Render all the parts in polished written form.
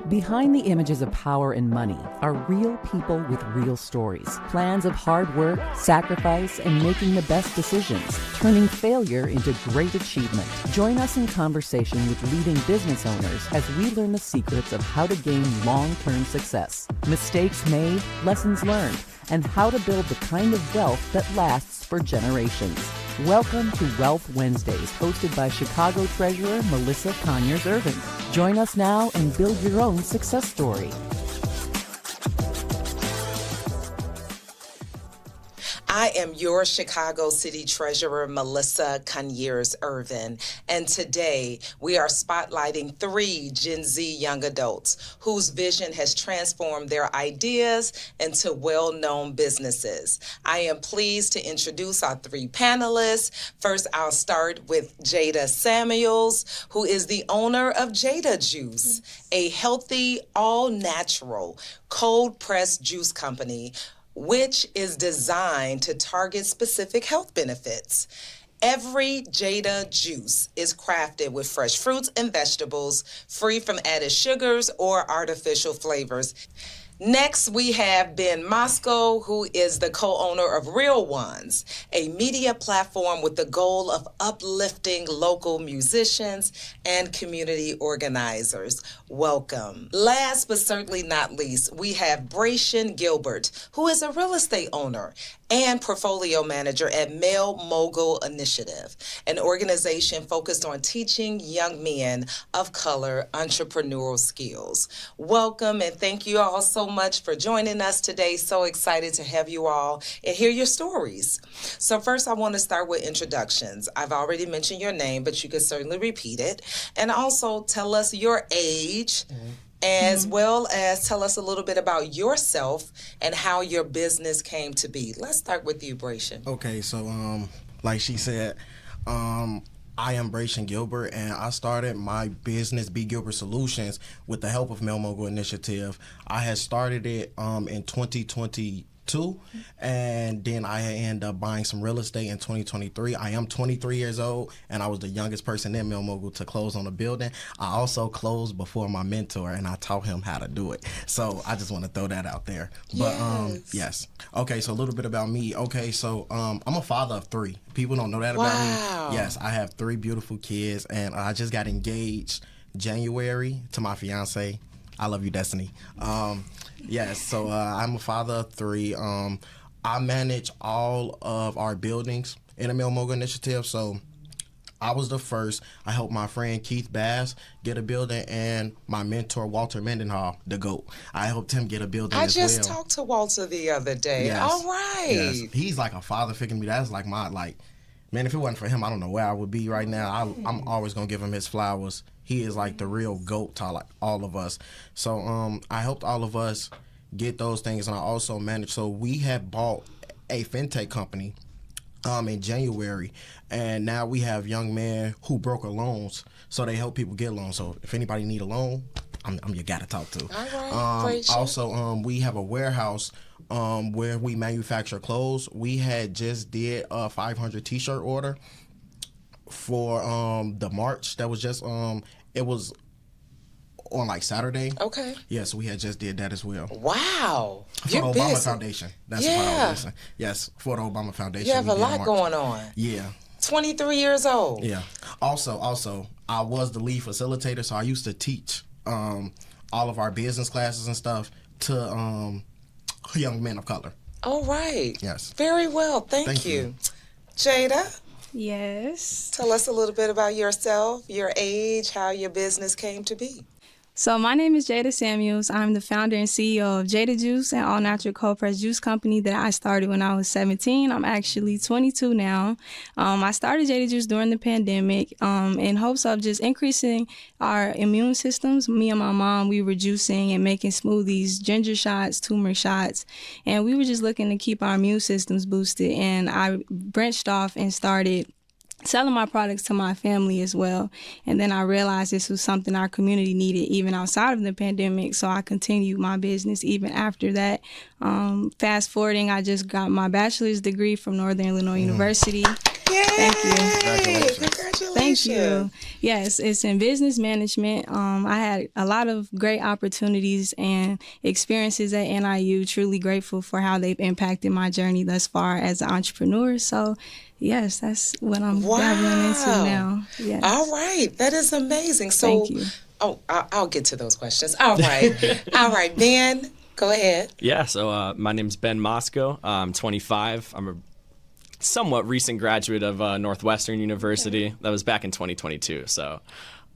Behind the images of power and money are real people with real stories, plans of hard work, sacrifice, and making the best decisions, turning failure into great achievement. Join us in conversation with leading business owners as we learn the secrets of how to gain long-term success, mistakes made, lessons learned, and how to build the kind of wealth that lasts for generations. Welcome to Wealth Wednesdays, hosted by Chicago Treasurer Melissa Conyears-Ervin. Join us now and build your own success story. I am your Chicago City Treasurer, Melissa Conyears-Ervin, and today we are spotlighting 3 Gen Z young adults whose vision has transformed their ideas into well-known businesses. I am pleased to introduce our 3 panelists. First, I'll start with Jada Samuels, who is the owner of Jada Juice, a healthy, all-natural, cold-pressed juice company which is designed to target specific health benefits. Every Jada juice is crafted with fresh fruits and vegetables, free from added sugars or artificial flavors. Next, we have Ben Moscow, who is the co-owner of Real Ones, a media platform with the goal of uplifting local musicians and community organizers. Welcome. Last but certainly not least, we have Bracian Gilbert, who is a real estate owner and portfolio manager at Male Mogul Initiative, an organization focused on teaching young men of color entrepreneurial skills. Welcome, and thank you all so much for joining us today. So excited to have you all and hear your stories. So first, I want to start with introductions. I've already mentioned your name, but you can certainly repeat it. And also tell us your age, as well as tell us a little bit about yourself and how your business came to be. Let's start with you, Bracian. Okay, so like she said, I am Bracian Gilbert, and I started my business, B. Gilbert Solutions, with the help of Male Mogul Initiative. I had started it in 2022, and then I ended up buying some real estate in 2023. I am 23 years old, and I was the youngest person in Male Mogul to close on a building. I also closed before my mentor, and I taught him how to do it. So I just want to throw that out there. But yes. Okay, so a little bit about me. Okay, so I'm a father of 3. People don't know that about me. Yes, I have 3 beautiful kids, and I just got engaged January to my fiance. I love you, Destiny. Yes, so I'm a father of 3. I manage all of our buildings in the Male Mogul Initiative. So I was the first. I helped my friend Keith Bass get a building, and my mentor Walter Mendenhall, the GOAT. I helped him get a building as well. I just talked to Walter the other day. Yes. All right. Yes. He's like a father figure to me. That's like my, man, if it wasn't for him, I don't know where I would be right now. I'm always going to give him his flowers. He is like the real GOAT to like all of us. So I helped all of us get those things, and I also managed. So we had bought a fintech company in January, and now we have young men who broker loans, so they help people get loans. So if anybody need a loan, I'm your guy to talk to. All right, also, we have a warehouse where we manufacture clothes. We had just did a 500 t-shirt order for the March that was just it was on like Saturday. Okay. Yeah, so we had just did that as well. Wow. For the Obama Foundation. That's what I was saying. Yes, for the Obama Foundation. You have a lot going on. Yeah. 23 years old. Yeah. Also, I was the lead facilitator, so I used to teach all of our business classes and stuff to young men of color. All right. Yes. Very well. Thank you. Jada? Yes. Tell us a little bit about yourself, your age, how your business came to be. So my name is Jada Samuels. I'm the founder and CEO of Jada Juice, an all-natural cold-pressed juice company that I started when I was 17. I'm actually 22 now. I started Jada Juice during the pandemic in hopes of just increasing our immune systems. Me and my mom, we were juicing and making smoothies, ginger shots, turmeric shots, and we were just looking to keep our immune systems boosted. And I branched off and started selling my products to my family as well. And then I realized this was something our community needed even outside of the pandemic. So I continued my business even after that. Fast forwarding, I just got my bachelor's degree from Northern Illinois University. Yay! Thank you. Congratulations. Thank you. Yes, it's in business management. I had a lot of great opportunities and experiences at NIU. Truly grateful for how they've impacted my journey thus far as an entrepreneur. So, yes, that's what I'm dabbling into now. Yes. All right. That is amazing. So, thank you. Oh, I'll get to those questions. All right. All right, Ben, go ahead. Yeah, so my name's Ben Mosco. I'm 25. I'm a somewhat recent graduate of Northwestern University. That was back in 2022. So,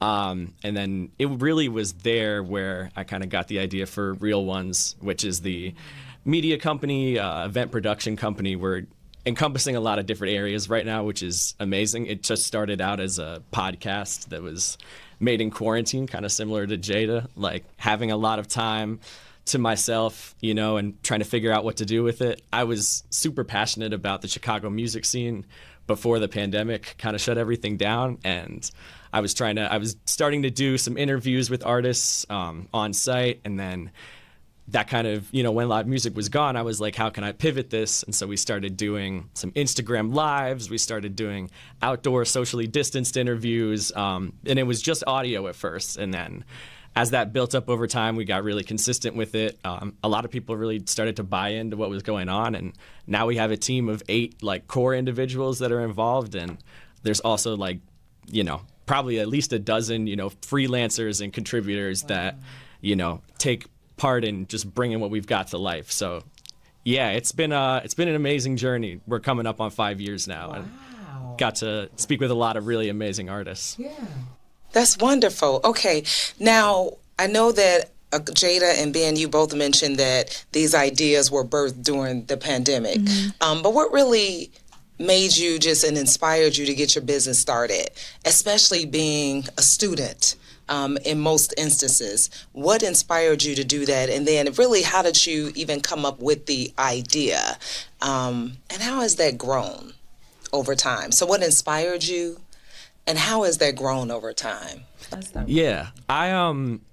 and then it really was there where I kind of got the idea for Real Ones, which is the media company, event production company. We're encompassing a lot of different areas right now, which is amazing. It just started out as a podcast that was made in quarantine, kind of similar to Jada, like having a lot of time to myself, you know, and trying to figure out what to do with it. I was super passionate about the Chicago music scene before the pandemic kind of shut everything down. And I was starting to do some interviews with artists on site. And then that kind of, you know, when live music was gone, I was like, how can I pivot this? And so we started doing some Instagram lives. We started doing outdoor socially distanced interviews. And it was just audio at first. And then as that built up over time, we got really consistent with it. A lot of people really started to buy into what was going on. And now we have a team of 8 like core individuals that are involved. And there's also like, you know, probably at least a dozen, you know, freelancers and contributors that, you know, take part in just bringing what we've got to life. So yeah, it's been an amazing journey. We're coming up on 5 years now. And got to speak with a lot of really amazing artists. Yeah. That's wonderful. Okay. Now, I know that Jada and Ben, you both mentioned that these ideas were birthed during the pandemic. Mm-hmm. But what really made you just and inspired you to get your business started, especially being a student in most instances? What inspired you to do that? And then really, how did you even come up with the idea? And how has that grown over time? So what inspired you? And how has that grown over time? Yeah,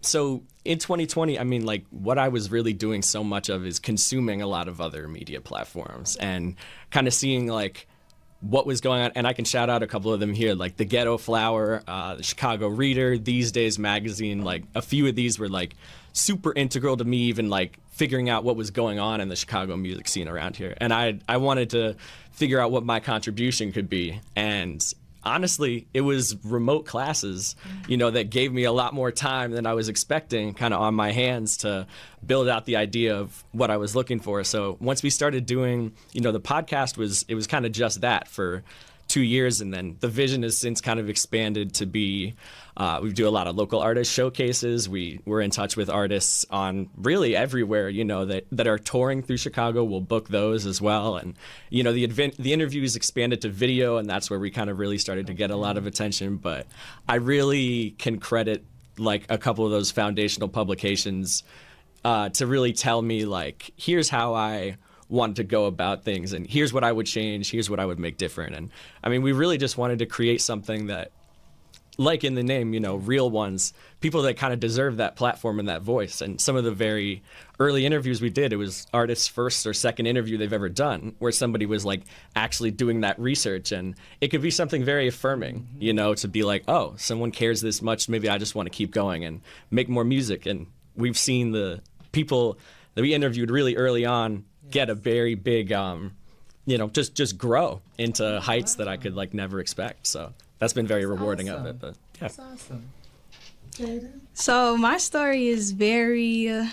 so in 2020, I mean, like what I was really doing so much of is consuming a lot of other media platforms and kind of seeing like what was going on. And I can shout out a couple of them here, like the Ghetto Flower, the Chicago Reader, These Days Magazine. Like a few of these were like super integral to me, even like figuring out what was going on in the Chicago music scene around here. And I wanted to figure out what my contribution could be. And honestly, it was remote classes, you know, that gave me a lot more time than I was expecting kind of on my hands to build out the idea of what I was looking for. So once we started doing, you know, the podcast was kind of just that for 2 years. And then the vision has since kind of expanded to be, we do a lot of local artist showcases. We're in touch with artists on really everywhere, you know, that are touring through Chicago. We'll book those as well. And, you know, the interviews expanded to video, and that's where we kind of really started to get a lot of attention. But I really can credit like a couple of those foundational publications to really tell me like, here's how I wanted to go about things, and here's what I would change, here's what I would make different. And I mean, we really just wanted to create something that, like in the name, you know, Real Ones, people that kind of deserve that platform and that voice. And some of the very early interviews we did, it was artists' first or second interview they've ever done, where somebody was like actually doing that research. And it could be something very affirming, you know, to be like, oh, someone cares this much, maybe I just want to keep going and make more music. And we've seen the people that we interviewed really early on get a very big, you know, just grow into heights that I could like never expect. So that's been very rewarding of it. But yeah. That's awesome. Jada? So my story is very,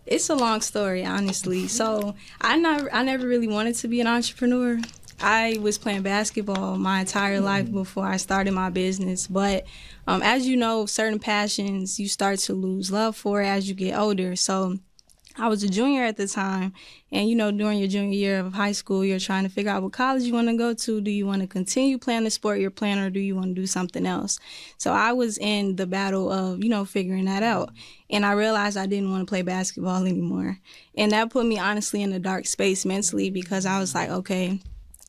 it's a long story, honestly. So I never really wanted to be an entrepreneur. I was playing basketball my entire life before I started my business. But as you know, certain passions, you start to lose love for it as you get older. So I was a junior at the time, and, you know, during your junior year of high school, you're trying to figure out what college you want to go to. Do you want to continue playing the sport you're playing, or do you want to do something else? So I was in the battle of, you know, figuring that out. And I realized I didn't want to play basketball anymore. And that put me, honestly, in a dark space mentally, because I was like, okay,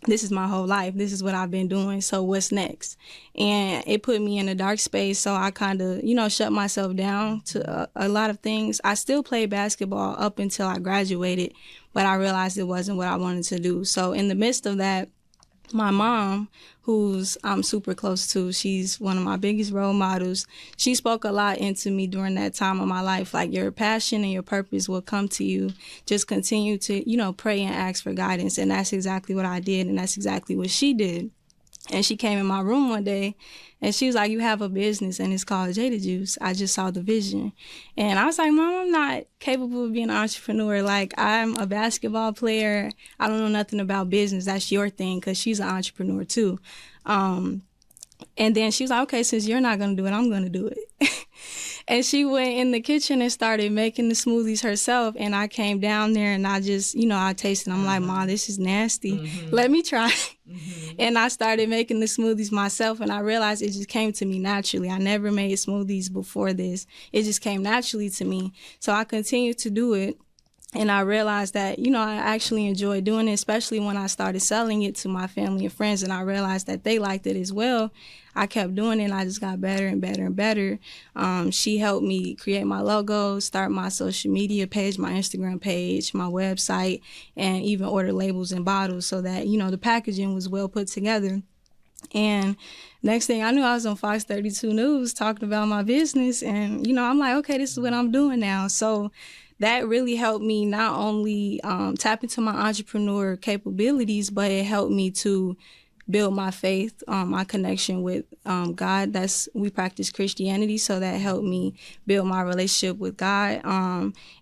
this is my whole life. This is what I've been doing. So what's next? And it put me in a dark space. So I kind of, you know, shut myself down to a lot of things. I still played basketball up until I graduated, but I realized it wasn't what I wanted to do. So in the midst of that, my mom, who's I'm super close to, she's one of my biggest role models. She spoke a lot into me during that time of my life. Like, your passion and your purpose will come to you. Just continue to, pray and ask for guidance. And that's exactly what I did. And that's exactly what she did. And she came in my room one day and she was like, you have a business and it's called Jada Juice. I just saw the vision. And I was like, Mom, I'm not capable of being an entrepreneur. Like, I'm a basketball player. I don't know nothing about business. That's your thing, because she's an entrepreneur too. And then she was like, okay, since you're not going to do it, I'm going to do it. And she went in the kitchen and started making the smoothies herself. And I came down there and I just, I tasted. I'm like, Mom, this is nasty. Let me try. And I started making the smoothies myself. And I realized it just came to me naturally. I never made smoothies before this. It just came naturally to me. So I continued to do it. And I realized that, I actually enjoy doing it, especially when I started selling it to my family and friends. And I realized that they liked it as well. I kept doing it, and I just got better and better and better. She helped me create my logo, start my social media page, my Instagram page, my website, and even order labels and bottles so that, the packaging was well put together. And next thing I knew, I was on Fox 32 News talking about my business. And, I'm like, okay, this is what I'm doing now. So that really helped me not only tap into my entrepreneur capabilities, but it helped me to build my faith, my connection with God. We practice Christianity, so that helped me build my relationship with God.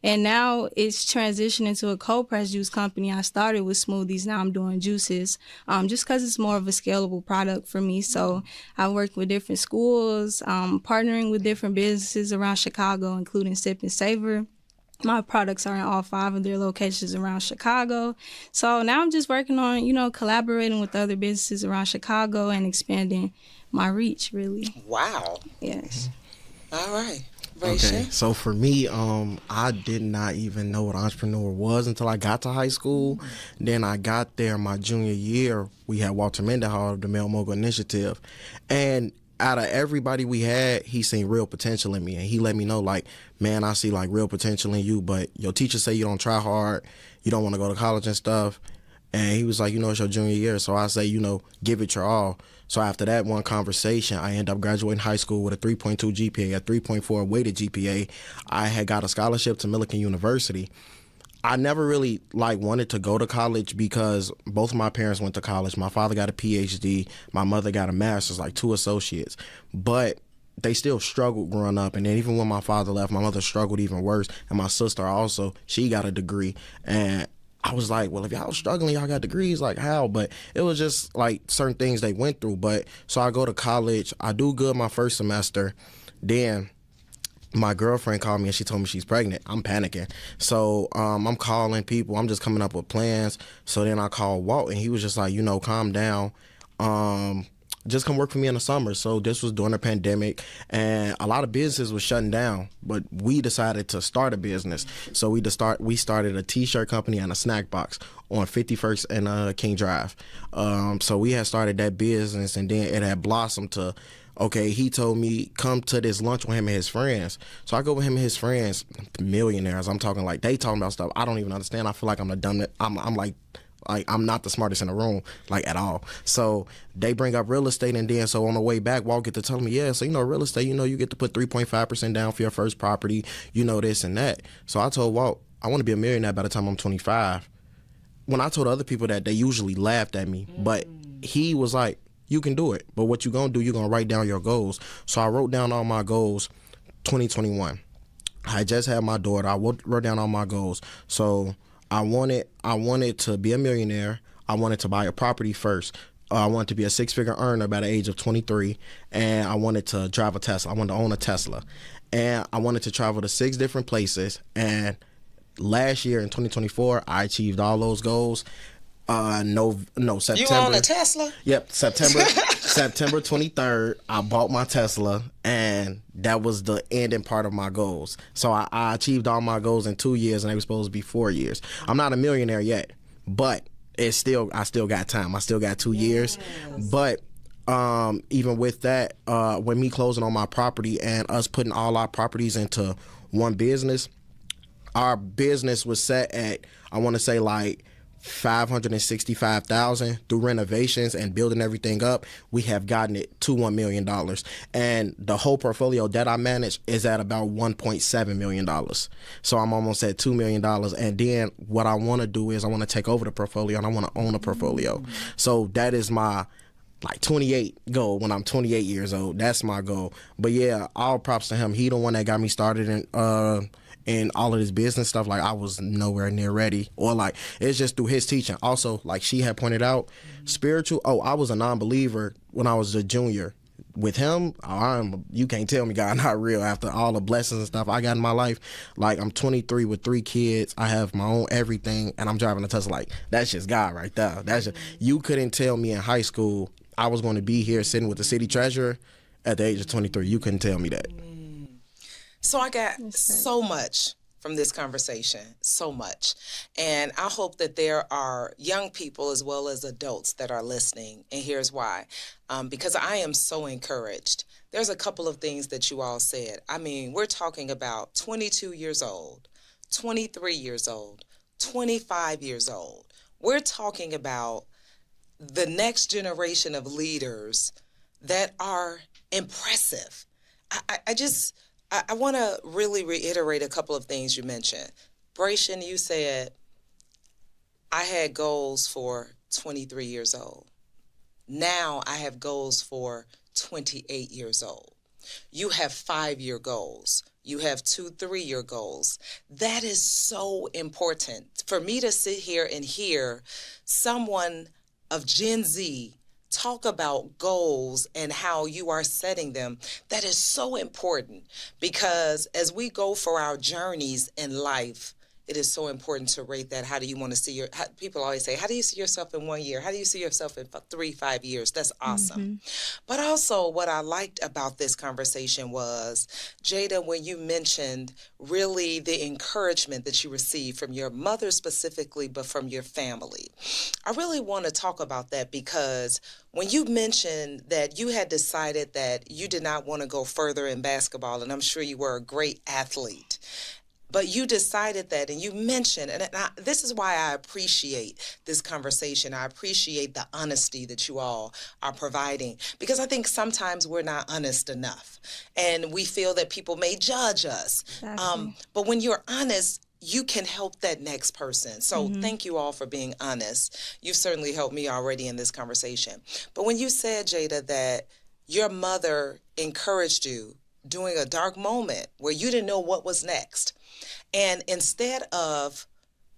And now it's transitioned into a cold press juice company. I started with smoothies, now I'm doing juices, just because it's more of a scalable product for me. So I work with different schools, partnering with different businesses around Chicago, including Sip and Savor. My products are in all 5 of their locations around Chicago. So now I'm just working on, collaborating with other businesses around Chicago and expanding my reach, really. Wow. Yes. All right. Okay, Raisha? so for me, I did not even know what entrepreneur was until I got to high school. Then I got there my junior year. We had Walter Mendenhall of the Male Mogul Initiative. And out of everybody we had, he seen real potential in me, and he let me know, like, man, I see like real potential in you, but your teachers say you don't try hard, you don't want to go to college and stuff. And he was like, it's your junior year, so I say, give it your all. So after that one conversation, I ended up graduating high school with a 3.2 GPA, a 3.4 weighted GPA. I had got a scholarship to Millikan University. I never really wanted to go to college because both of my parents went to college. My father got a PhD. My mother got a master's, 2 associates. But they still struggled growing up. And then even when my father left, my mother struggled even worse. And my sister also, she got a degree. And I was like, well, if y'all struggling, y'all got degrees, how? But it was just certain things they went through. But so I go to college. I do good my first semester. Then my girlfriend called me and she told me she's pregnant. I'm panicking. So I'm calling people. I'm just coming up with plans. So then I called Walt and he was just like, calm down. Just come work for me in the summer. So this was during the pandemic and a lot of businesses was shutting down, but we decided to start a business. So we started a t-shirt company and a snack box on 51st and King Drive. So we had started that business and then it had blossomed to, okay, he told me come to this lunch with him and his friends. So I go with him and his friends, millionaires. I'm talking they talking about stuff I don't even understand. I feel like I'm the dumb. I'm not the smartest in the room, at all. So they bring up real estate, and then so on the way back, Walt get to tell me, yeah, so real estate, you get to put 3.5% down for your first property, this and that. So I told Walt, I want to be a millionaire by the time I'm 25. When I told other people that, they usually laughed at me, but he was like, you can do it. But what you gonna do, you're gonna write down your goals. So I wrote down all my goals 2021. I just had my daughter. I wrote down all my goals. So I wanted to be a millionaire. I wanted to buy a property first. I wanted to be a 6-figure earner by the age of 23. And I wanted to drive a Tesla. I wanted to own a Tesla. And I wanted to travel to 6 different places. And last year in 2024, I achieved all those goals. September. You own a Tesla? Yep, September 23rd, I bought my Tesla, and that was the ending part of my goals. So I achieved all my goals in 2 years, and they were supposed to be 4 years. I'm not a millionaire yet, but I still got time. I still got 2 years. But even with that, when me closing on my property and us putting all our properties into one business, our business was set at, I want to say $565,000 through renovations and building everything up. We have gotten it to $1 million. And the whole portfolio that I manage is at about $1.7 million. So I'm almost at $2 million. And then what I want to do is I want to take over the portfolio and I want to own a portfolio. So that is my 28 goal when I'm 28 years old. That's my goal. But yeah, all props to him. He the one that got me started in all of this business stuff. Like, I was nowhere near ready, or like, it's just through his teaching. Also, like she had pointed out, spiritual. I was a non-believer when I was a junior. With him, you can't tell me God not real after all the blessings and stuff I got in my life. Like, I'm 23 with 3 kids. I have my own everything, and I'm driving a Tesla. Like, that's just God right there. That's just, you couldn't tell me in high school I was going to be here sitting with the city treasurer at the age of 23. You couldn't tell me that. So I got so much from this conversation, so much. And I hope that there are young people as well as adults that are listening. And here's why. Because I am so encouraged. There's a couple of things that you all said. I mean, we're talking about 22 years old, 23 years old, 25 years old. We're talking about the next generation of leaders that are impressive. I want to really reiterate a couple of things you mentioned. Brayshan, you said, I had goals for 23 years old. Now I have goals for 28 years old. You have 5-year goals. You have 2 3-year goals. That is so important. For me to sit here and hear someone of Gen Z talk about goals and how you are setting them, that is so important, because as we go for our journeys in life, it is so important to rate that. How do you want to see people always say, how do you see yourself in 1 year? How do you see yourself in 3-5 years? That's awesome. But also what I liked about this conversation was, Jada, when you mentioned really the encouragement that you received from your mother specifically, but from your family. I really want to talk about that, because when you mentioned that you had decided that you did not want to go further in basketball, and I'm sure you were a great athlete, but you decided that, and you mentioned, and this is why I appreciate this conversation. I appreciate the honesty that you all are providing, because I think sometimes we're not honest enough, and we feel that people may judge us. Exactly. But when you're honest, you can help that next person. So thank you all for being honest. You've certainly helped me already in this conversation. But when you said, Jada, that your mother encouraged you during a dark moment where you didn't know what was next, and instead of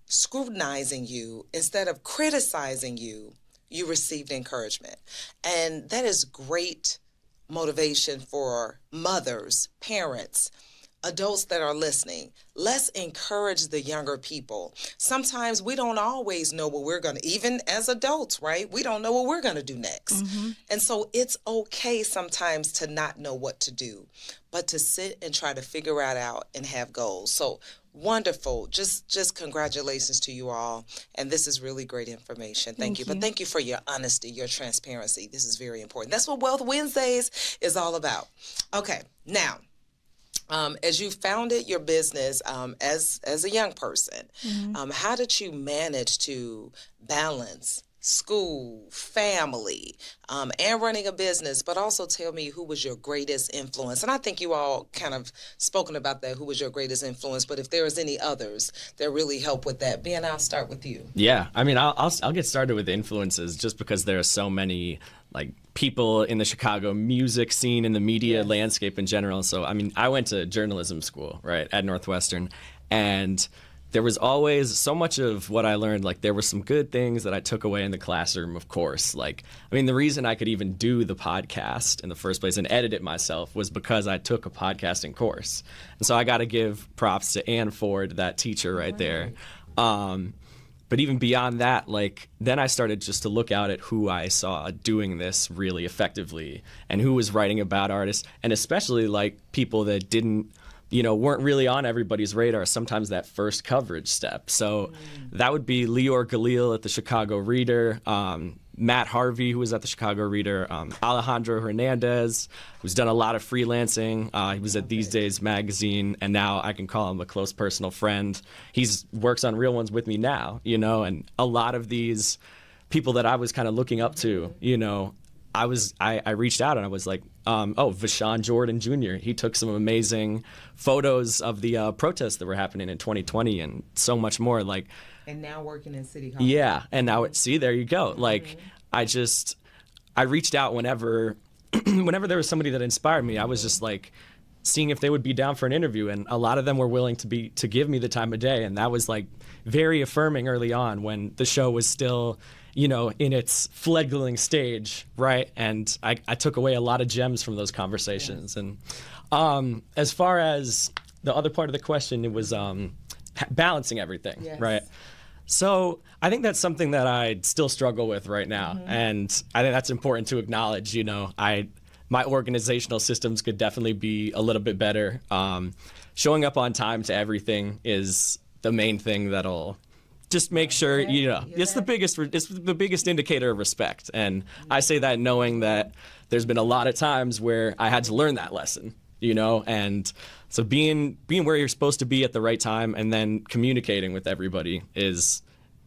scrutinizing you, instead of criticizing you, you received encouragement. And that is great motivation for mothers, parents, adults that are listening. Let's encourage the younger people. Sometimes we don't always know what we're going to, even as adults, right? We don't know what we're going to do next. And so it's okay sometimes to not know what to do, but to sit and try to figure it out and have goals. So wonderful. Just congratulations to you all. And this is really great information. Thank you. But thank you for your honesty, your transparency. This is very important. That's what Wealth Wednesdays is all about. Okay, now, as you founded your business as a young person, how did you manage to balance school, family, and running a business, but also tell me who was your greatest influence? And I think you all kind of spoken about that, who was your greatest influence, but if there was any others that really help with that. Ben, I'll start with you. Yeah, I mean, I'll get started with influences just because there are so many people in the Chicago music scene and the media landscape in general. So, I mean, I went to journalism school, right, at Northwestern, and there was always so much of what I learned. There were some good things that I took away in the classroom, of course. The reason I could even do the podcast in the first place and edit it myself was because I took a podcasting course. And so I got to give props to Ann Ford, that teacher right there. But even beyond that, then I started just to look out at who I saw doing this really effectively and who was writing about artists, and especially people that weren't really on everybody's radar, sometimes that first coverage step. So that would be Lior Galil at the Chicago Reader, Matt Harvey, who was at the Chicago Reader, Alejandro Hernandez, who's done a lot of freelancing. He was at These Days magazine, and now I can call him a close personal friend. He's works on Real Ones with me now, and a lot of these people that I was kind of looking up to, I reached out and I was like, Vashawn Jordan Jr., he took some amazing photos of the protests that were happening in 2020 and so much more. And now working in City Hall. Yeah, and now see, there you go. I reached out whenever there was somebody that inspired me. I was just seeing if they would be down for an interview, and a lot of them were willing to give me the time of day, and that was very affirming early on when the show was still in its fledgling stage, right? And I took away a lot of gems from those conversations. Yes. And as far as the other part of the question, it was balancing everything, yes. Right? So I think that's something that I still struggle with right now. Mm-hmm. And I think that's important to acknowledge. My organizational systems could definitely be a little bit better. Showing up on time to everything is the main thing that'll just make sure, it's the biggest indicator of respect. And I say that knowing that there's been a lot of times where I had to learn that lesson, and so being where you're supposed to be at the right time and then communicating with everybody is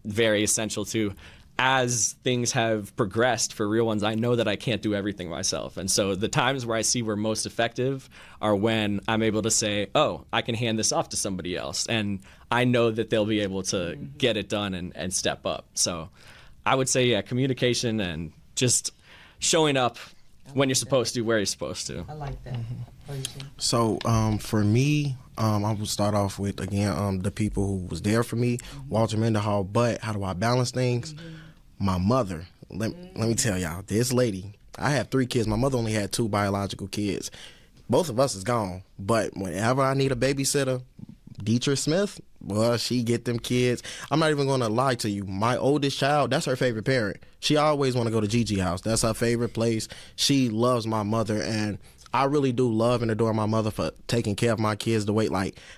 very essential too. As things have progressed for Real Ones, I know that I can't do everything myself. And so the times where I see we're most effective are when I'm able to say, I can hand this off to somebody else. And I know that they'll be able to get it done and step up. So I would say, communication and just showing up when you're supposed to, where you're supposed to. I like that. So for me, I will start off with, again, the people who was there for me, Walter Mendenhall. But how do I balance things? My mother, let me tell y'all, this lady, I have 3 kids. My mother only had 2 biological kids. Both of us is gone. But whenever I need a babysitter, Deetra Smith, well, she get them kids. I'm not even going to lie to you. My oldest child, that's her favorite parent. She always want to go to Gigi house. That's her favorite place. She loves my mother, and I really do love and adore my mother for taking care of my kids the way,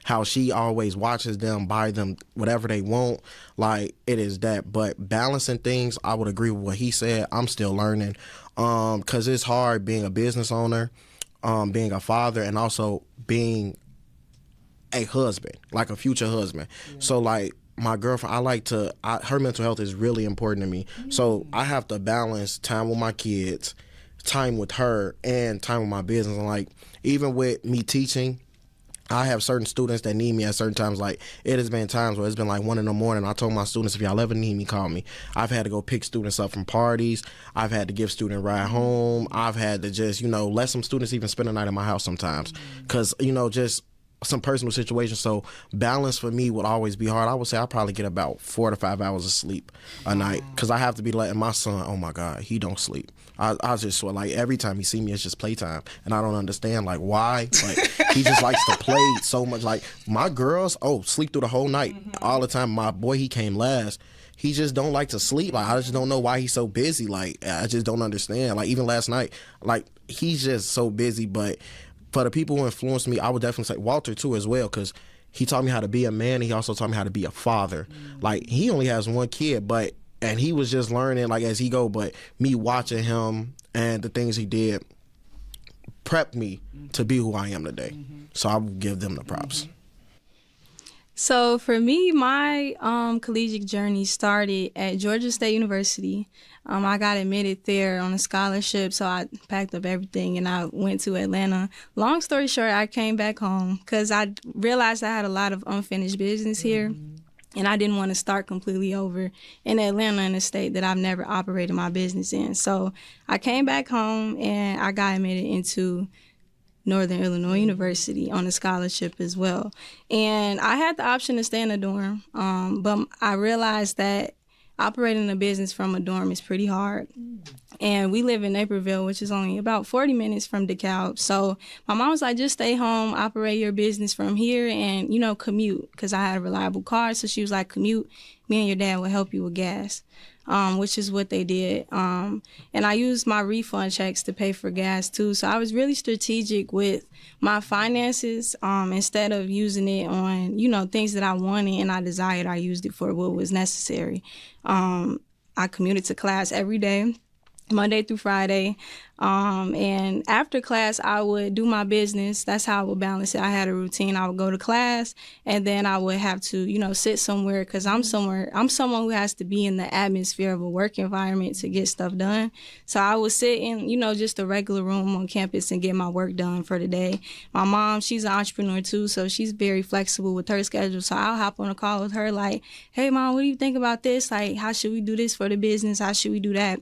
how she always watches them, buy them whatever they want. It is that. But balancing things, I would agree with what he said. I'm still learning because it's hard being a business owner, being a father, and also being a husband, a future husband. Yeah. So, my girlfriend, her mental health is really important to me. Mm-hmm. So I have to balance time with my kids, time with her, and time with my business. And even with me teaching, I have certain students that need me at certain times. It has been times where it's been 1 a.m. I told my students, if y'all ever need me, call me. I've had to go pick students up from parties. I've had to give student ride home. I've had to just, let some students even spend the night at my house sometimes. Because, just some personal situations. So balance for me would always be hard. I would say I probably get about 4 to 5 hours of sleep a night because I have to be letting my son, oh my God, he don't sleep. I just swear, every time he see me, it's just playtime, and I don't understand why. He just likes to play so much. My girls, sleep through the whole night all the time. My boy, he came last. He just don't like to sleep. I just don't know why he's so busy. I just don't understand. Even last night, he's just so busy. But for the people who influenced me, I would definitely say Walter too as well, because he taught me how to be a man. And he also taught me how to be a father. He only has 1 kid, and he was just learning as he go. But me watching him and the things he did prepped me to be who I am today. So I will give them the props. So for me, my collegiate journey started at Georgia State University. I got admitted there on a scholarship, so I packed up everything and I went to Atlanta. Long story short, I came back home because I realized I had a lot of unfinished business here, and I didn't want to start completely over in Atlanta, in a state that I've never operated my business in. So I came back home and I got admitted into Northern Illinois University on a scholarship as well. And I had the option to stay in a dorm, but I realized that operating a business from a dorm is pretty hard. And we live in Naperville, which is only about 40 minutes from DeKalb. So my mom was like, just stay home, operate your business from here, and, commute, because I had a reliable car. So she was like, commute, me and your dad will help you with gas. Which is what they did. And I used my refund checks to pay for gas too. So I was really strategic with my finances. Instead of using it on, things that I wanted and I desired, I used it for what was necessary. I commuted to class every day, Monday through Friday. And after class, I would do my business. That's how I would balance it. I had a routine. I would go to class, and then I would have to, sit somewhere, because I'm someone who has to be in the atmosphere of a work environment to get stuff done. So I would sit in, just a regular room on campus and get my work done for the day. My mom, she's an entrepreneur too, so she's very flexible with her schedule. So I'll hop on a call with her like, hey, Mom, what do you think about this? Like, how should we do this for the business? How should we do that?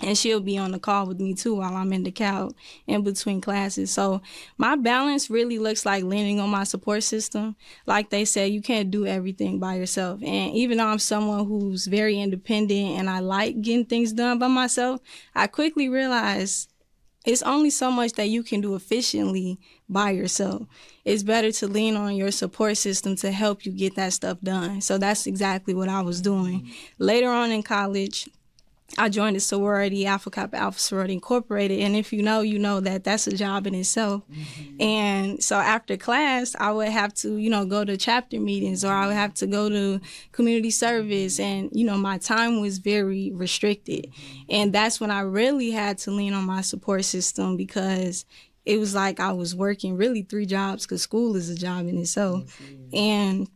And she'll be on the call with me too while I'm in the couch in between classes. So my balance really looks like leaning on my support system. Like they say, you can't do everything by yourself. And even though I'm someone who's very independent and I like getting things done by myself, I quickly realized it's only so much that you can do efficiently by yourself. It's better to lean on your support system to help you get that stuff done. So that's exactly what I was doing. Later on in college, I joined a sorority, Alpha Kappa Alpha Sorority Incorporated, and if you know that that's a job in itself. And so after class, I would have to, go to chapter meetings, or I would have to go to community service, and, my time was very restricted. And that's when I really had to lean on my support system, because it was like I was working really 3 jobs, because school is a job in itself. And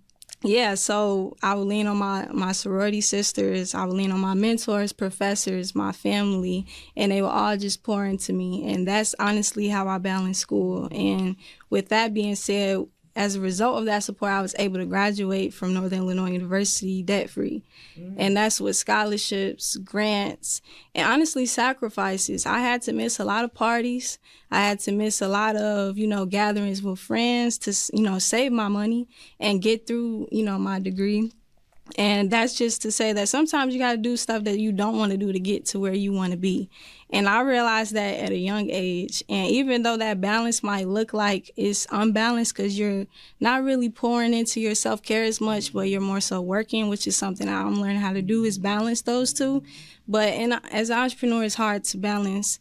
yeah, so I would lean on my sorority sisters, I would lean on my mentors, professors, my family, and they would all just pour into me. And that's honestly how I balance school. And with that being said, as a result of that support, I was able to graduate from Northern Illinois University debt-free. And that's with scholarships, grants, and honestly sacrifices. I had to miss a lot of parties. I had to miss a lot of, gatherings with friends to, save my money and get through, my degree. And that's just to say that sometimes you got to do stuff that you don't want to do to get to where you want to be. And I realized that at a young age. And even though that balance might look like it's unbalanced because you're not really pouring into your self-care as much, but you're more so working, which is something I'm learning how to do, is balance those two. But as an entrepreneur, it's hard to balance,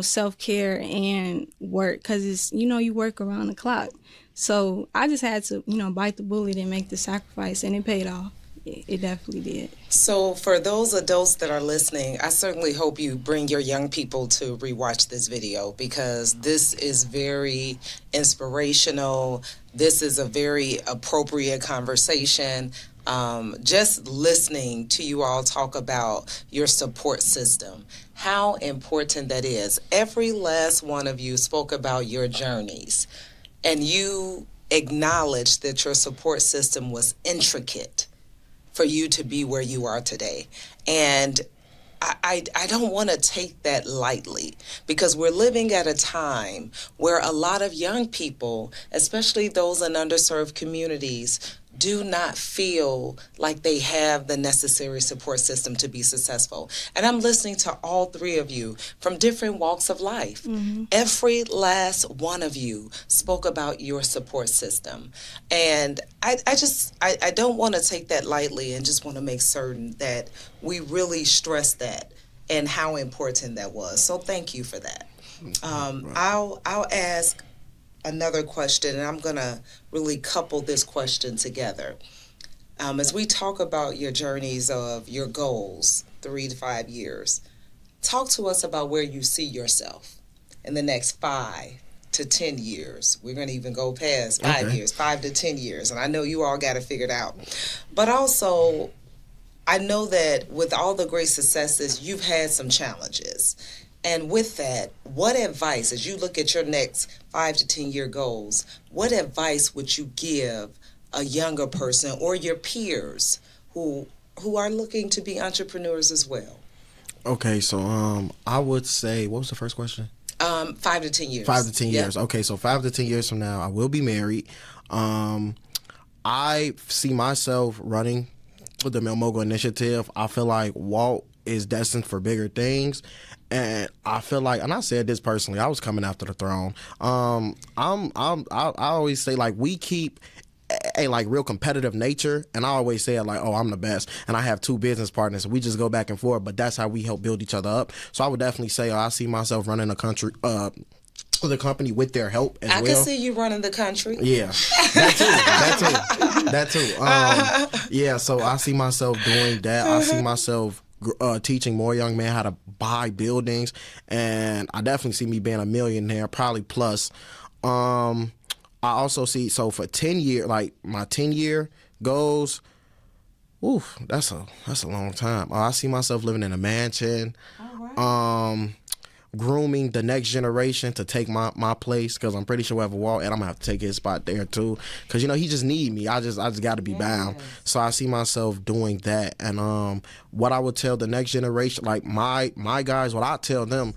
self-care and work, because it's, you work around the clock. So I just had to, bite the bullet and make the sacrifice, and it paid off. It definitely did. So for those adults that are listening, I certainly hope you bring your young people to rewatch this video, because this is very inspirational. This is a very appropriate conversation. Just listening to you all talk about your support system, how important that is. Every last one of you spoke about your journeys, and you acknowledged that your support system was intricate for you to be where you are today. And I don't want to take that lightly, because we're living at a time where a lot of young people, especially those in underserved communities, do not feel like they have the necessary support system to be successful. And I'm listening to all 3 of you from different walks of life. Mm-hmm. Every last one of you spoke about your support system. And I don't want to take that lightly, and just want to make certain that we really stress that and how important that was. So thank you for that. I'll ask another question, and I'm going to really couple this question together. As we talk about your journeys of your goals, 3 to 5 years, talk to us about where you see yourself in the next 5 to 10 years. We're going to even go past 5 years, 5 to 10 years, and I know you all got it figured out. But also, I know that with all the great successes, you've had some challenges. And with that, what advice, as you look at your next 5 to 10 year goals, what advice would you give a younger person or your peers who are looking to be entrepreneurs as well? Okay, so I would say, what was the first question? 5 to 10 years. 5 to 10 years. Okay, so 5 to 10 years from now, I will be married. I see myself running with the Male Mogul Initiative. I feel like Walt is destined for bigger things. And I feel like, and I said this personally, I was coming after the throne. I always say, like, we keep a like real competitive nature, and I always say like, oh, I'm the best, and I have 2 business partners, we just go back and forth, but that's how we help build each other up. So I would definitely say I see myself running the company with their help as well. I can see you running the country. Yeah, that too. Yeah, so I see myself doing that. I see myself teaching more young men how to buy buildings, and I definitely see me being a millionaire, probably plus. I also see, so for 10 years, like my 10-year goals, oof, that's a long time. I see myself living in a mansion. All right. Grooming the next generation to take my place, because I'm pretty sure we have a wall, and I'm gonna have to take his spot there too, because he just need me. I just got to be bound. So I see myself doing that. And what I would tell the next generation, like my guys, what I tell them,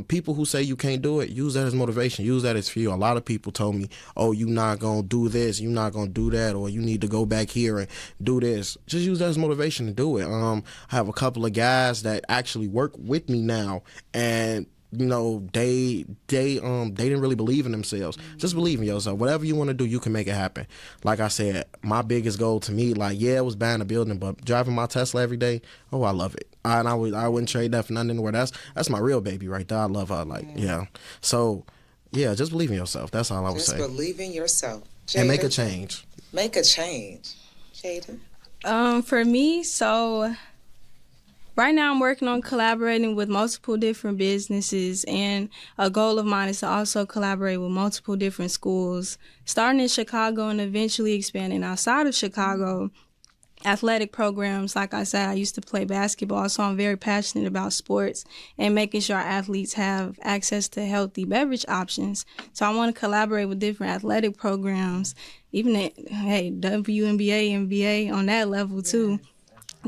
people who say you can't do it, use that as motivation, use that as fuel. A lot of people told me, oh, you not gonna do this, you not gonna do that, or you need to go back here and do this. Just use that as motivation to do it. I have a couple of guys that actually work with me now, and they didn't really believe in themselves. Just believe in yourself. Whatever you want to do, you can make it happen. Like I said, my biggest goal to me, like, yeah, it was buying a building, but driving my Tesla every day, oh, I love it. And I wouldn't trade that for nothing anywhere. That's my real baby right there. I love her. Like, yeah. So, yeah, just believe in yourself. That's all I would say. Just believe in yourself. Jada? And make a change. Make a change. Jada? For me, so right now I'm working on collaborating with multiple different businesses, and a goal of mine is to also collaborate with multiple different schools, starting in Chicago and eventually expanding outside of Chicago. Athletic programs, like I said, I used to play basketball, so I'm very passionate about sports and making sure our athletes have access to healthy beverage options. So I want to collaborate with different athletic programs, even at, WNBA, NBA on that level too.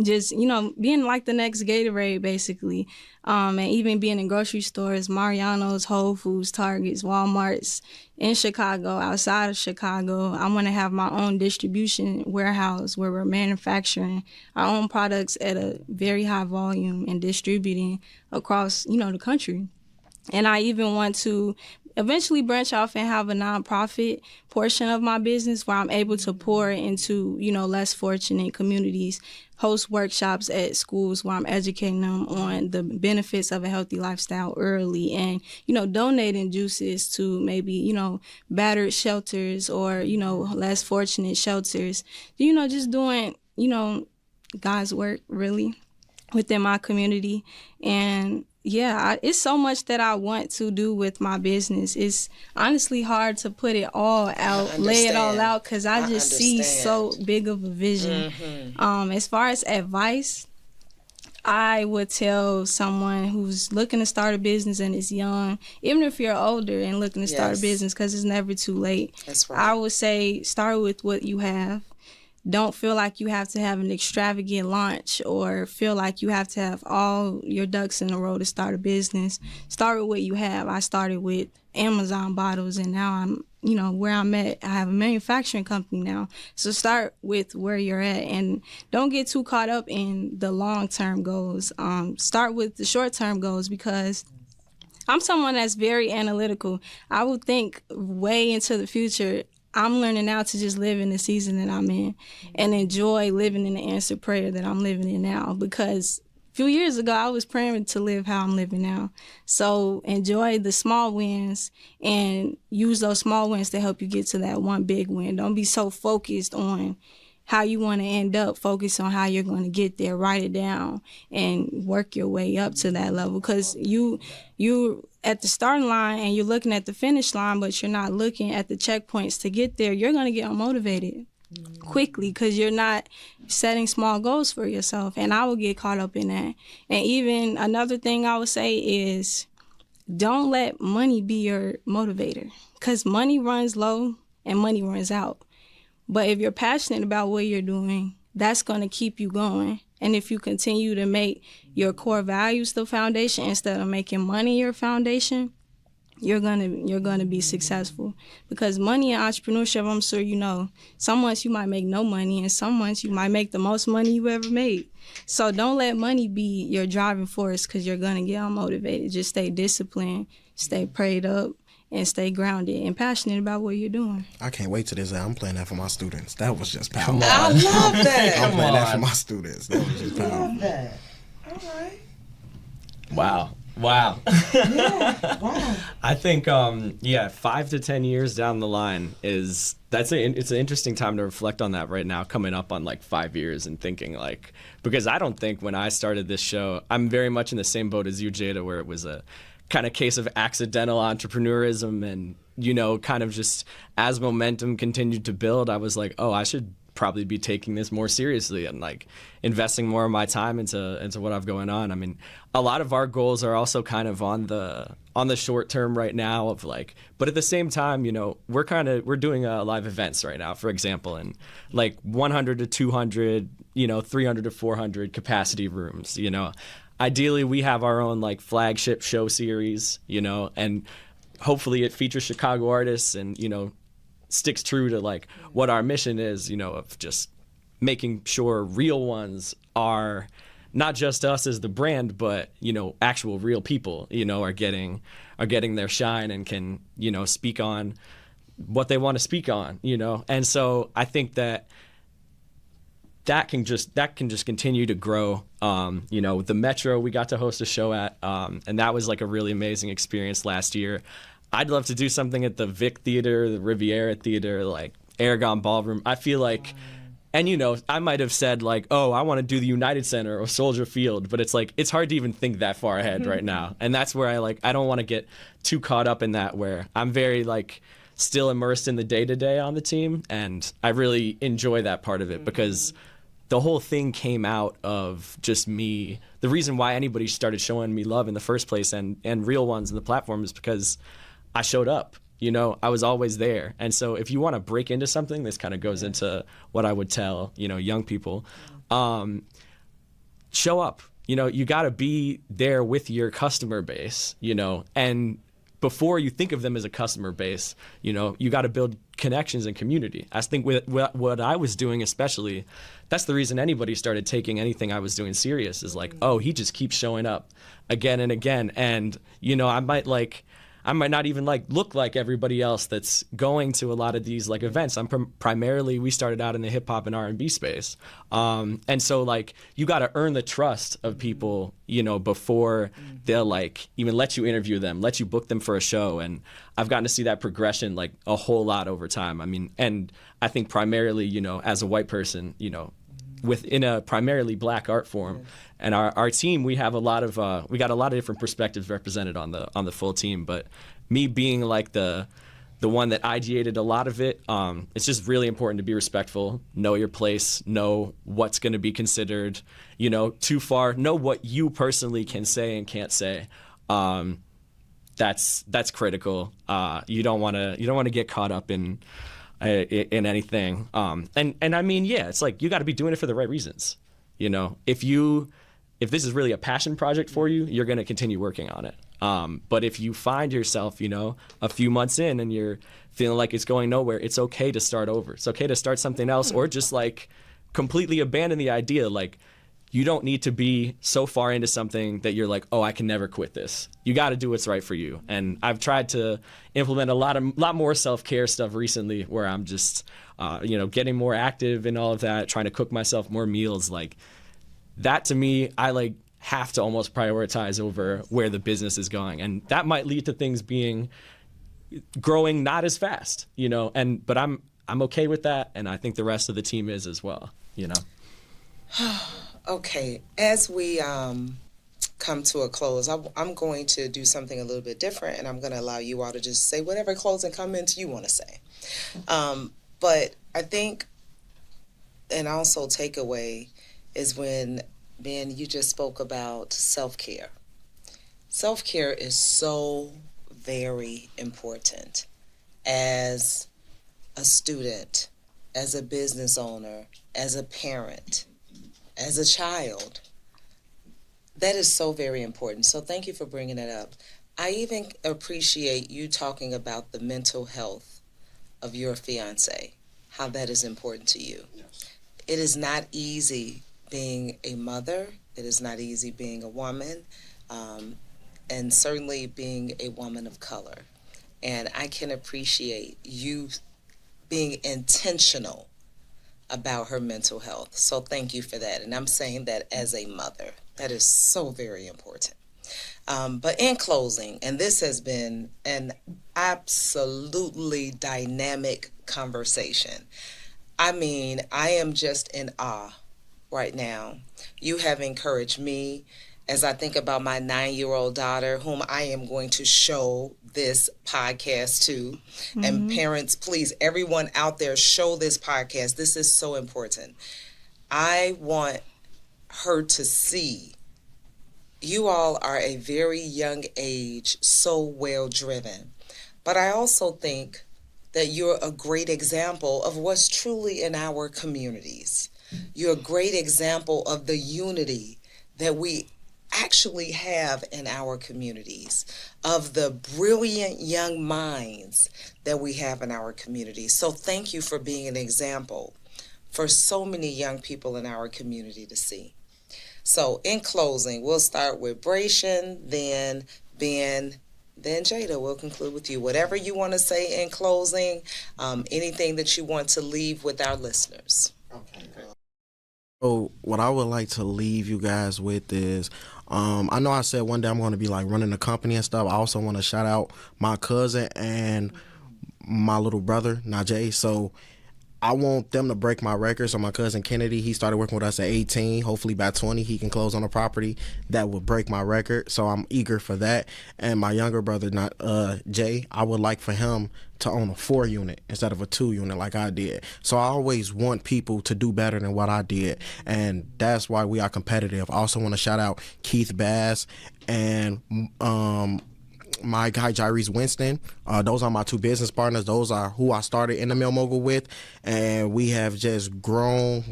Just, being like the next Gatorade, basically. And even being in grocery stores, Mariano's, Whole Foods, Targets, Walmart's in Chicago, outside of Chicago. I want to have my own distribution warehouse where we're manufacturing our own products at a very high volume and distributing across, the country. And I even want to eventually branch off and have a nonprofit portion of my business where I'm able to pour into, less fortunate communities, host workshops at schools where I'm educating them on the benefits of a healthy lifestyle early, and, donating juices to maybe, battered shelters or, less fortunate shelters, just doing, God's work really within my community. And it's so much that I want to do with my business. It's honestly hard to put it all out, lay it all out, because I just see so big of a vision. Mm-hmm. As far as advice, I would tell someone who's looking to start a business and is young, even if you're older and looking to start a business, because it's never too late. That's right. I would say start with what you have. Don't feel like you have to have an extravagant launch or feel like you have to have all your ducks in a row to start a business. Start with what you have. I started with Amazon bottles, and now I'm, where I'm at. I have a manufacturing company now. So start with where you're at, and don't get too caught up in the long-term goals. Start with the short-term goals, because I'm someone that's very analytical. I would think way into the future. I'm learning now to just live in the season that I'm in and enjoy living in the answered prayer that I'm living in now, because a few years ago I was praying to live how I'm living now. So enjoy the small wins and use those small wins to help you get to that one big win. Don't be so focused on how you want to end up. Focus on how you're going to get there. Write it down and work your way up to that level, because you at the starting line and you're looking at the finish line, but you're not looking at the checkpoints to get there. You're going to get unmotivated quickly because you're not setting small goals for yourself. And I would get caught up in that. And even another thing I would say is don't let money be your motivator, because money runs low and money runs out. But if you're passionate about what you're doing, that's going to keep you going. And if you continue to make your core values the foundation instead of making money your foundation, you're gonna be successful. Because money and entrepreneurship, I'm sure some months you might make no money, and some months you might make the most money you ever made. So don't let money be your driving force, because you're gonna get unmotivated. Just stay disciplined, stay prayed up, and stay grounded and passionate about what you're doing. I can't wait till this. I'm playing that for my students. That was just powerful. I love that. I'm playing that for my students. That was just powerful. I love that. All right. Wow. Wow. Wow. I think 5 to 10 years down the line it's an interesting time to reflect on that right now, coming up on like 5 years and thinking like, because I don't think when I started this show, I'm very much in the same boat as you, Jada, where it was a kind of case of accidental entrepreneurism, and kind of just as momentum continued to build, I was like, oh, I should probably be taking this more seriously and like investing more of my time into what I've going on. I mean, a lot of our goals are also kind of on the short term right now of like, but at the same time, we're doing live events right now, for example, and like 100 to 200, 300 to 400 capacity rooms, Ideally we have our own like flagship show series, and hopefully it features Chicago artists and, sticks true to like what our mission is, of just making sure real ones are not just us as the brand, but actual real people, are getting their shine and can speak on what they want to speak on, and so I think that can just continue to grow. The Metro, we got to host a show at, and that was like a really amazing experience last year. I'd love to do something at the Vic Theater, the Riviera Theater, like Aragon Ballroom. I feel like, and I might have said like, oh, I want to do the United Center or Soldier Field, but it's like, it's hard to even think that far ahead right now. And that's where I don't want to get too caught up in that, where I'm very like still immersed in the day-to-day on the team. And I really enjoy that part of it because the whole thing came out of just me. The reason why anybody started showing me love in the first place and Real Ones in the platform is because I showed up, I was always there. And so if you want to break into something, this kind of goes into what I would tell, young people, show up, you got to be there with your customer base, and before you think of them as a customer base, you got to build connections and community. I think with what I was doing, especially, that's the reason anybody started taking anything I was doing serious is like, oh, he just keeps showing up again and again. And, I might not even look like everybody else that's going to a lot of these events. I'm primarily, we started out in the hip hop and R&B space. And so you got to earn the trust of people, before they'll even let you interview them, let you book them for a show. And I've gotten to see that progression a whole lot over time. I mean, and I think primarily, as a white person, within a primarily black art form. And our team, we have we got a lot of different perspectives represented on the full team. But me being the one that ideated a lot of it, it's just really important to be respectful, know your place, know what's going to be considered, too far, know what you personally can say and can't say. That's critical. You don't want to get caught up in anything. And I mean, yeah, it's you got to be doing it for the right reasons. If this is really a passion project for you, you're going to continue working on it. But if you find yourself, a few months in and you're feeling like it's going nowhere, it's okay to start over. It's okay to start something else, or just completely abandon the idea. You don't need to be so far into something that you're oh, I can never quit this. You got to do what's right for you. And I've tried to implement a lot more self-care stuff recently, where I'm just, getting more active and all of that, trying to cook myself more meals. That to me, I have to almost prioritize over where the business is going. And that might lead to things growing not as fast, but I'm okay with that. And I think the rest of the team is as well, Okay, as we come to a close, I'm going to do something a little bit different, and I'm going to allow you all to just say whatever closing comments you want to say. But I think an also takeaway is when, Ben, you just spoke about self-care. Self-care is so very important as a student, as a business owner, as a parent, as a child. That is so very important. So thank you for bringing it up. I even appreciate you talking about the mental health of your fiance, how that is important to you. Yes. It is not easy being a mother. It is not easy being a woman, and certainly being a woman of color. And I can appreciate you being intentional about her mental health. So thank you for that. And I'm saying that as a mother. That is so very important. But in closing, and this has been an absolutely dynamic conversation. I mean, I am just in awe right now. You have encouraged me as I think about my 9-year-old daughter, whom I am going to show this podcast to. And parents, please, everyone out there, show this podcast. This is so important. I want her to see you all are a very young age, so well driven. But I also think that you're a great example of what's truly in our communities. You're a great example of the unity that we actually have in our communities, of the brilliant young minds that we have in our communities. So thank you for being an example for so many young people in our community to see. So in closing, we'll start with Bracian, then Ben, then Jada. We'll conclude with you. Whatever you want to say in closing, anything that you want to leave with our listeners. Okay. So what I would like to leave you guys with is, I know I said one day I'm going to be like running a company and stuff. I also want to shout out my cousin and my little brother, Najee. So I want them to break my record. So my cousin Kennedy, he started working with us at 18. Hopefully by 20 he can close on a property that will break my record. So I'm eager for that. And my younger brother, Jay, I would like for him to own a 4-unit instead of a 2-unit like I did. So I always want people to do better than what I did, and that's why we are competitive. I also want to shout out Keith Bass and my guy Jyrese Winston. Those are my 2 business partners. Those are who I started in the Mill Mogul with, and we have just grown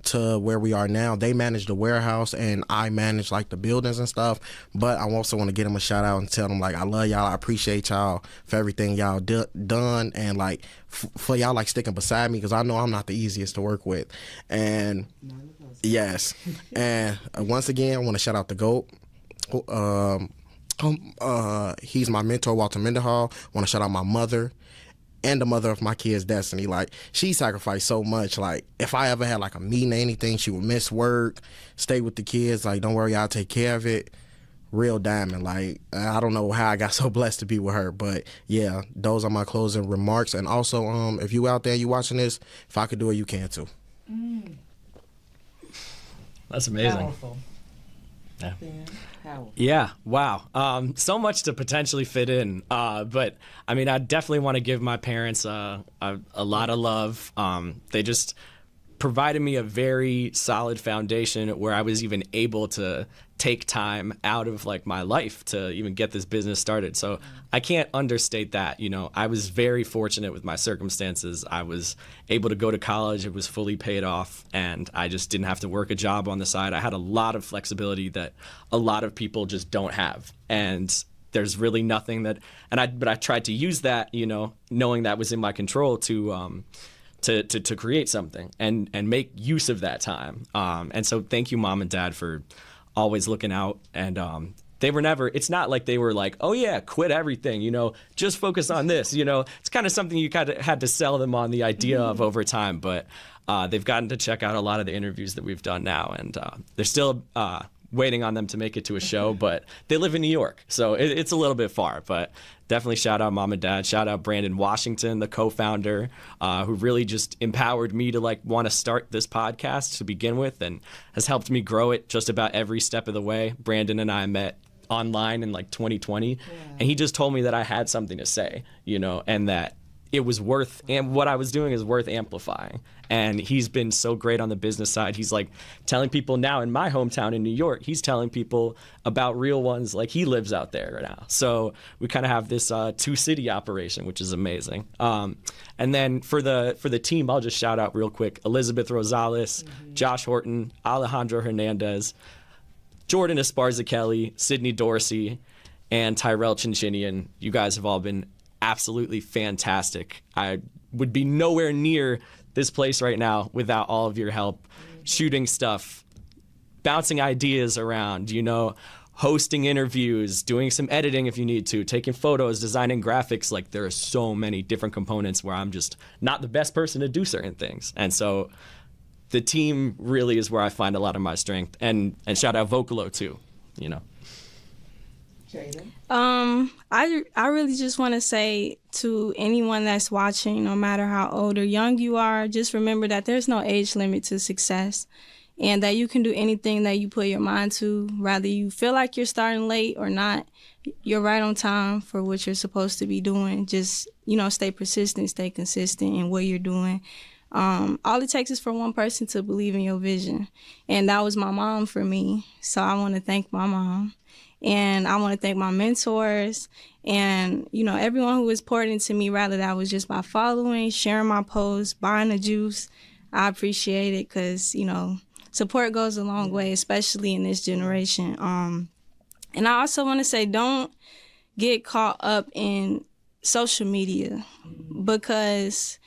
to where we are now. They manage the warehouse and I manage like the buildings and stuff, but I also want to give them a shout out and tell them like I love y'all, I appreciate y'all for everything y'all done, and like for y'all like sticking beside me, because I know I'm not the easiest to work with. And yes, and once again I want to shout out the GOAT. He's my mentor, Walter Mendenhall. I want to shout out my mother and the mother of my kids, Destiny. Like, she sacrificed so much. Like, if I ever had like a meeting or anything, she would miss work, stay with the kids. Like, don't worry, I'll take care of it. Real diamond. Like, I don't know how I got so blessed to be with her, but yeah, those are my closing remarks. And also, if you out there, you watching this, if I could do it, you can too. That's amazing. Powerful. Yeah. Powerful. Yeah. Wow. So much to potentially fit in. But I mean, I definitely want to give my parents a lot of love. They just provided me a very solid foundation where I was even able to take time out of like my life to even get this business started. So I can't understate that. You know, I was very fortunate with my circumstances. I was able to go to college. It was fully paid off, and I just didn't have to work a job on the side. I had a lot of flexibility that a lot of people just don't have. And there's really nothing that, but I tried to use that, you know, knowing that was in my control to create something and make use of that time. And so thank you, Mom and Dad, for always looking out. And they were never, it's not like they were like, oh yeah, quit everything, you know, just focus on this, you know. It's kind of something you kind of had to sell them on the idea of over time. But they've gotten to check out a lot of the interviews that we've done now. And they're still waiting on them to make it to a show, but they live in New York, so it's a little bit far. But definitely shout out Mom and Dad. Shout out Brandon Washington, the co-founder, who really just empowered me to like want to start this podcast to begin with, and has helped me grow it just about every step of the way. Brandon and I met online in like 2020, and he just told me that I had something to say, you know, and that it was worth, and what I was doing is worth amplifying. And he's been so great on the business side. He's like telling people now in my hometown in New York, he's telling people about Real Ones like he lives out there now. So we kind of have this 2-city operation, which is amazing. And then for the team, I'll just shout out real quick: Elizabeth Rosales, Josh Horton, Alejandro Hernandez, Jordan Esparza Kelly, Sydney Dorsey, and Tyrell Chinchinian. You guys have all been absolutely fantastic. I would be nowhere near this place right now without all of your help, shooting stuff, bouncing ideas around, you know, hosting interviews, doing some editing if you need to, taking photos, designing graphics. Like, there are so many different components where I'm just not the best person to do certain things. And so the team really is where I find a lot of my strength. And shout out Vocalo too. I really just want to say to anyone that's watching, no matter how old or young you are, just remember that there's no age limit to success, and that you can do anything that you put your mind to, whether you feel like you're starting late or not. You're right on time for what you're supposed to be doing. Just, stay persistent, stay consistent in what you're doing. All it takes is for one person to believe in your vision. And that was my mom for me. So I want to thank my mom. And I want to thank my mentors and, everyone who was poured into me, rather that was just by following, sharing my posts, buying the juice. I appreciate it because, support goes a long way, especially in this generation. And I also want to say, don't get caught up in social media, because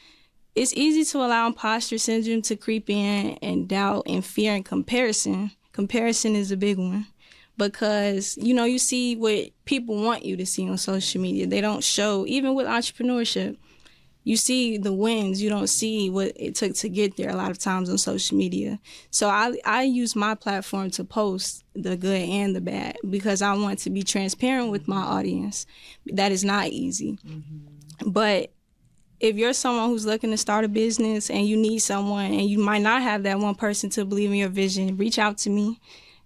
it's easy to allow imposter syndrome to creep in, and doubt and fear and comparison. Comparison is a big one, because, you see what people want you to see on social media. They don't show, even with entrepreneurship, you see the wins. You don't see what it took to get there a lot of times on social media. So I use my platform to post the good and the bad, because I want to be transparent with my audience. That is not easy. Mm-hmm. But if you're someone who's looking to start a business and you need someone, and you might not have that one person to believe in your vision, reach out to me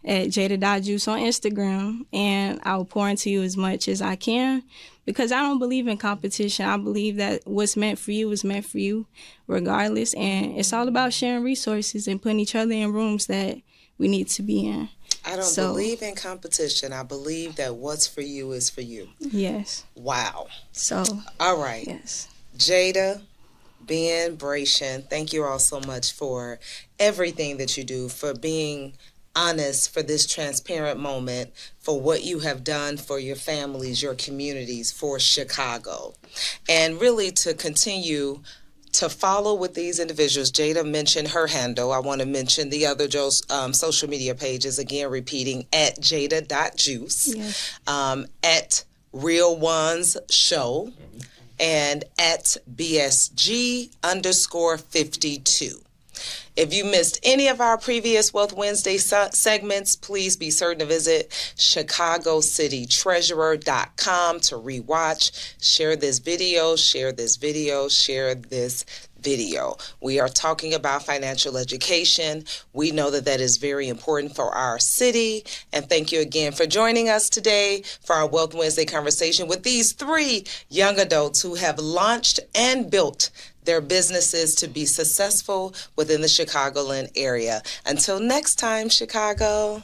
at jada.juice on Instagram, and I will pour into you as much as I can, because I don't believe in competition. I believe that what's meant for you is meant for you regardless, and it's all about sharing resources and putting each other in rooms that we need to be in. I don't believe in competition. I believe that what's for you is for you. Yes. Wow. So. All right. Yes. Jada, Ben, Bracian, thank you all so much for everything that you do, for being honest, for this transparent moment, for what you have done for your families, your communities, for Chicago. And really to continue to follow with these individuals. Jada mentioned her handle. I want to mention the other Joe's social media pages, again repeating, at jada.juice, yes. At Real Ones Show, and at BSG_52. If you missed any of our previous Wealth Wednesday segments, please be certain to visit ChicagoCityTreasurer.com to rewatch. Share this video, share this video, share this video. We are talking about financial education. We know that that is very important for our city. And thank you again for joining us today for our Wealth Wednesday conversation with these three young adults who have launched and built their businesses to be successful within the Chicagoland area. Until next time, Chicago.